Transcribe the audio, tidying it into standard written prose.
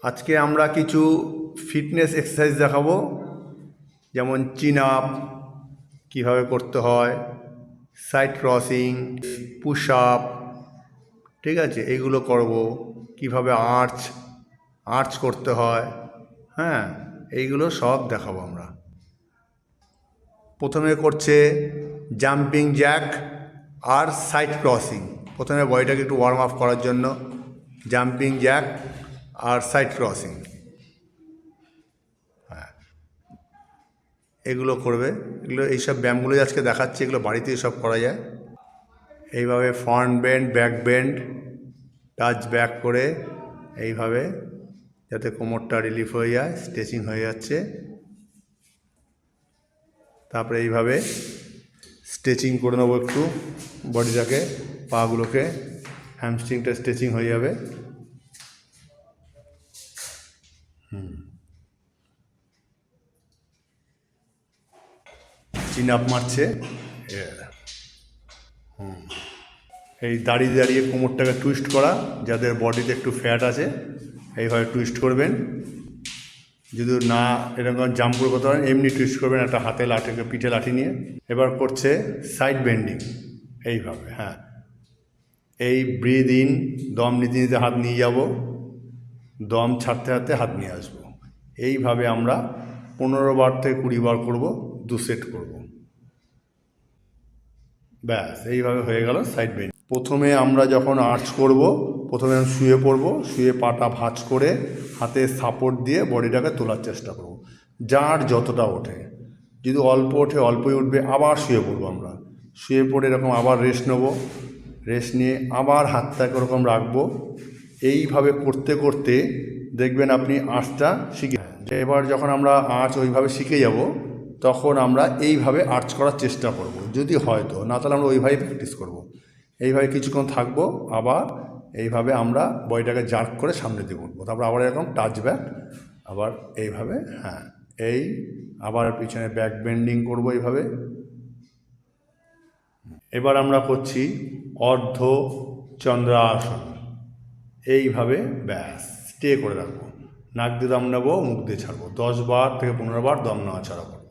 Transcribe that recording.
আজকে আমরা কিছু ফিটনেস এক্সারসাইজ দেখাবো, যেমন চিন আপ কীভাবে করতে হয়, সাইড ক্রসিং, পুশ আপ, ঠিক আছে, এইগুলো করব। কিভাবে আর্চ করতে হয়, হ্যাঁ, এইগুলো সব দেখাবো আমরা। প্রথমে করছে জাম্পিং জ্যাক আর সাইড ক্রসিং। প্রথমে বডিটাকে একটু ওয়ার্ম আপ করার জন্য জাম্পিং জ্যাক আর সাইড ক্রসিং, হ্যাঁ, এগুলো করবে। এগুলো এইসব ব্যায়ামগুলোই আজকে দেখাচ্ছি, এগুলো বাড়িতেই সব করা যায়। এইভাবে front bend, back bend, touch back করে এইভাবে, যাতে কোমরটা রিলিফ হয়ে যায়, স্ট্রেচিং হয়ে যাচ্ছে। তারপরে এইভাবে স্ট্রেচিং করে নেবো একটু বডিটাকে, পাগুলোকে, হ্যামস্ট্রিংটা স্ট্রেচিং হয়ে যাবে। চিন আপ মারছে, এই দাঁড়িয়ে দাঁড়িয়ে কোমরটাকে টুইস্ট করা, যাদের বডিতে একটু ফ্যাট আছে এইভাবে টুইস্ট করবেন। যদি না এরকম জাম্প করে করতে পারেন, এমনি টুইস্ট করবেন একটা হাতে লাঠিকে, পিঠে লাঠি নিয়ে। এবার করছে সাইড বেন্ডিং, এইভাবে, হ্যাঁ, এই ব্রিদ ইন, দম নিতে নিতে হাত নিয়ে যাব, দম ছাড়তে ছাড়তে হাত নিয়ে আসবো। এইভাবে আমরা 15 বার থেকে 20 বার করব, 2 সেট করব। ব্যাস, এইভাবে হয়ে গেল সাইড বেন্ড। প্রথমে আমরা যখন আর্চ করব, প্রথমে শুয়ে পড়ব, শুয়ে পাটা ভাঁজ করে হাতে সাপোর্ট দিয়ে বডিটাকে তোলার চেষ্টা করব, যার যতটা ওঠে। যদি অল্প ওঠে, অল্পই উঠবে, আবার শুয়ে পড়বো আমরা। শুয়ে পড়ে এরকম আবার রেস্ট নেব, রেস্ট নিয়ে আবার হাতটাকে ওরকম রাখবো। এইভাবে করতে করতে দেখবেন আপনি আর্চটা শিখে। এবার যখন আমরা আর্চ ওইভাবে শিখে যাব, তখন আমরা এইভাবে আর্চ করার চেষ্টা করব, যদি হয়তো না, তাহলে আমরা ওইভাবেই প্র্যাকটিস করব। এইভাবে কিছুক্ষণ থাকবো, আবার এইভাবে আমরা বডিটাকে জার্ক করে সামনে দিয়ে উঠবো, তারপর আবার এরকম টাচ ব্যাক, আবার এইভাবে, হ্যাঁ, এই আবার পিছনে ব্যাক বেন্ডিং করব এইভাবে। এবার আমরা করছি অর্ধ চন্দ্রাসন, এইভাবে, ব্যাস, স্টে করে রাখবো। নাক দিয়ে দম নেবো, মুখ দিয়ে ছাড়বো, 10 বার থেকে 15 বার দম নেওয়া ছাড়া করবো।